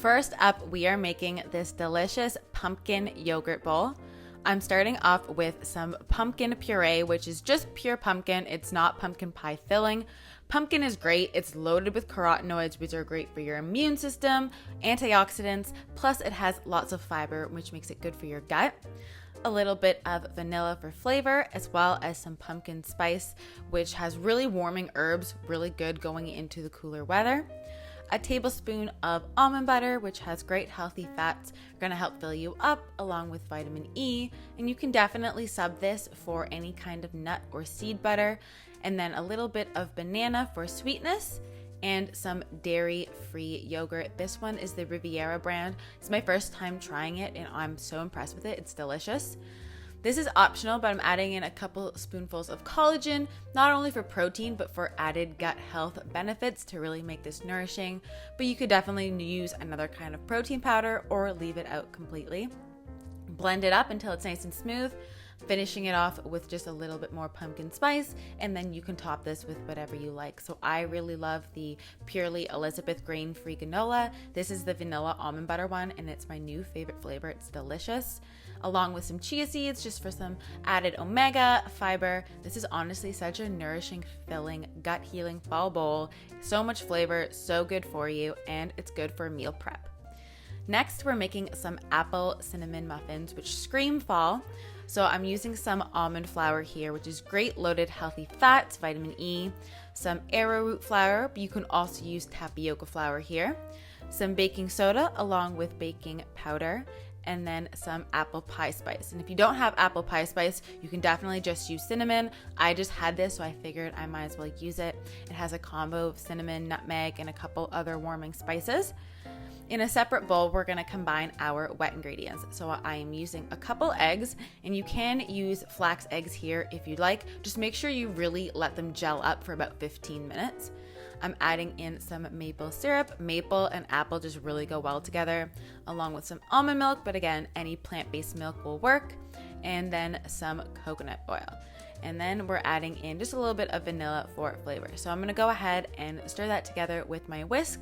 First up, we are making this delicious pumpkin yogurt bowl. I'm starting off with some pumpkin puree, which is just pure pumpkin. It's not pumpkin pie filling. Pumpkin is great. It's loaded with carotenoids, which are great for your immune system, antioxidants, plus it has lots of fiber, which makes it good for your gut. A little bit of vanilla for flavor, as well as some pumpkin spice, which has really warming herbs, really good going into the cooler weather. A tablespoon of almond butter, which has great healthy fats, are going to help fill you up along with vitamin E. And you can definitely sub this for any kind of nut or seed butter. And then a little bit of banana for sweetness and some dairy-free yogurt. This one is the Riviera brand. It's my first time trying it and I'm so impressed with it. It's delicious. This is optional, but I'm adding in a couple spoonfuls of collagen, not only for protein, but for added gut health benefits to really make this nourishing. But you could definitely use another kind of protein powder or leave it out completely. Blend it up until it's nice and smooth, finishing it off with just a little bit more pumpkin spice, and then you can top this with whatever you like. So I really love the Purely Elizabeth grain-free granola. This is the vanilla almond butter one, and it's my new favorite flavor. It's delicious. Along with some chia seeds, just for some added omega fiber. This is honestly such a nourishing, filling, gut healing fall bowl. So much flavor, so good for you, and it's good for meal prep. Next, we're making some apple cinnamon muffins, which scream fall. So I'm using some almond flour here, which is great loaded healthy fats, vitamin E, some arrowroot flour, but you can also use tapioca flour here, some baking soda along with baking powder, and then some apple pie spice. And if you don't have apple pie spice, you can definitely just use cinnamon. I just had this, so I figured I might as well use it. It has a combo of cinnamon, nutmeg, and a couple other warming spices. In a separate bowl, we're gonna combine our wet ingredients. So I am using a couple eggs, and you can use flax eggs here if you'd like. Just make sure you really let them gel up for about 15 minutes. I'm adding in some maple syrup. Maple and apple just really go well together, along with some almond milk, but again, any plant-based milk will work, and then some coconut oil. And then we're adding in just a little bit of vanilla for flavor. So I'm gonna go ahead and stir that together with my whisk.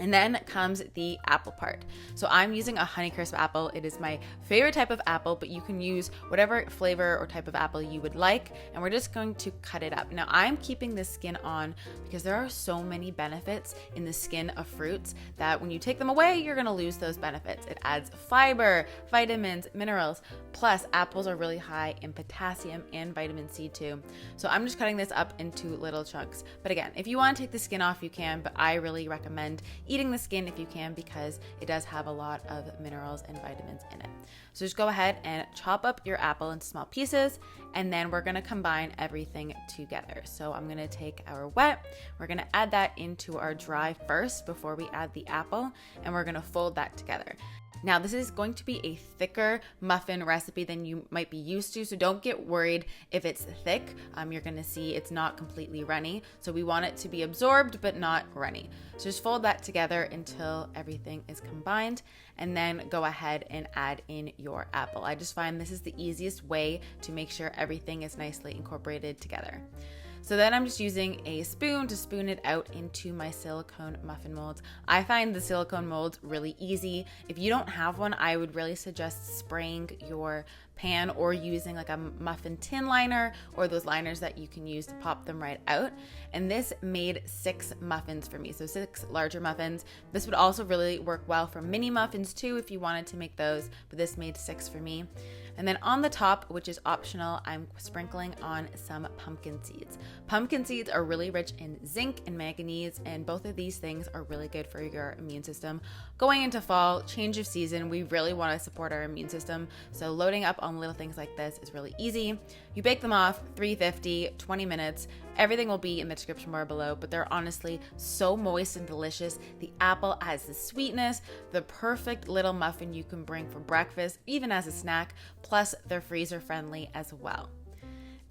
And then comes the apple part. So I'm using a Honeycrisp apple. It is my favorite type of apple, but you can use whatever flavor or type of apple you would like. And we're just going to cut it up. Now I'm keeping the skin on because there are so many benefits in the skin of fruits that when you take them away, you're gonna lose those benefits. It adds fiber, vitamins, minerals, plus apples are really high in potassium and vitamin C too. So I'm just cutting this up into little chunks. But again, if you wanna take the skin off, you can, but I really recommend eating the skin if you can because it does have a lot of minerals and vitamins in it. So just go ahead and chop up your apple into small pieces, and then we're gonna combine everything together. So I'm gonna take our wet, we're gonna add that into our dry first before we add the apple, and we're gonna fold that together. Now, this is going to be a thicker muffin recipe than you might be used to, so don't get worried if it's thick. You're gonna see it's not completely runny, so we want it to be absorbed but not runny. So just fold that together until everything is combined, and then go ahead and add in your apple. I just find this is the easiest way to make sure everything is nicely incorporated together. So then I'm just using a spoon to spoon it out into my silicone muffin molds. I find the silicone molds really easy. If you don't have one, I would really suggest spraying your pan or using like a muffin tin liner or those liners that you can use to pop them right out. And this made 6 muffins for me, so 6 larger muffins. This would also really work well for mini muffins too if you wanted to make those, but this made 6 for me. And then on the top, which is optional, I'm sprinkling on some pumpkin seeds. Pumpkin seeds are really rich in zinc and manganese, and both of these things are really good for your immune system. Going into fall, change of season, we really want to support our immune system, so loading up on little things like this is really easy. You bake them off 350, 20 minutes. Everything will be in the description bar below, but they're honestly so moist and delicious. The apple has the sweetness, the perfect little muffin you can bring for breakfast, even as a snack, plus they're freezer friendly as well.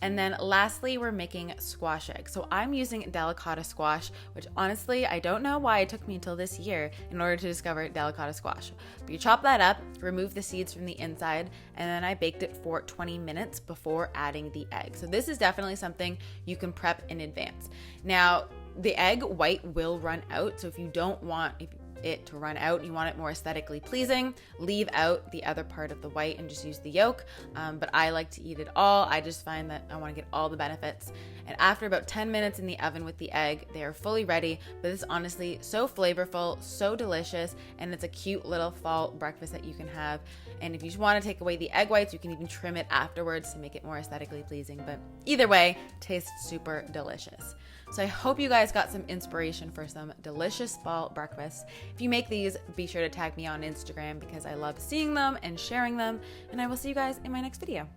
And then lastly, we're making squash eggs. So I'm using DELICATA squash, which honestly, I don't know why it took me until this year in order to discover DELICATA squash. But you chop that up, remove the seeds from the inside, and then I baked it for 20 minutes before adding the egg. So this is definitely something you can prep in advance. Now, the egg white will run out, so if you don't want, it to run out. You want it more aesthetically pleasing. Leave out the other part of the white and just use the yolk. But I like to eat it all. I just find that I want to get all the benefits. And after about 10 minutes in the oven with the egg, they are fully ready. But it's honestly so flavorful, so delicious, and it's a cute little fall breakfast that you can have. And if you just want to take away the egg whites, you can even trim it afterwards to make it more aesthetically pleasing. But either way, tastes super delicious. So I hope you guys got some inspiration for some delicious fall breakfasts. If you make these, be sure to tag me on Instagram because I love seeing them and sharing them. And I will see you guys in my next video.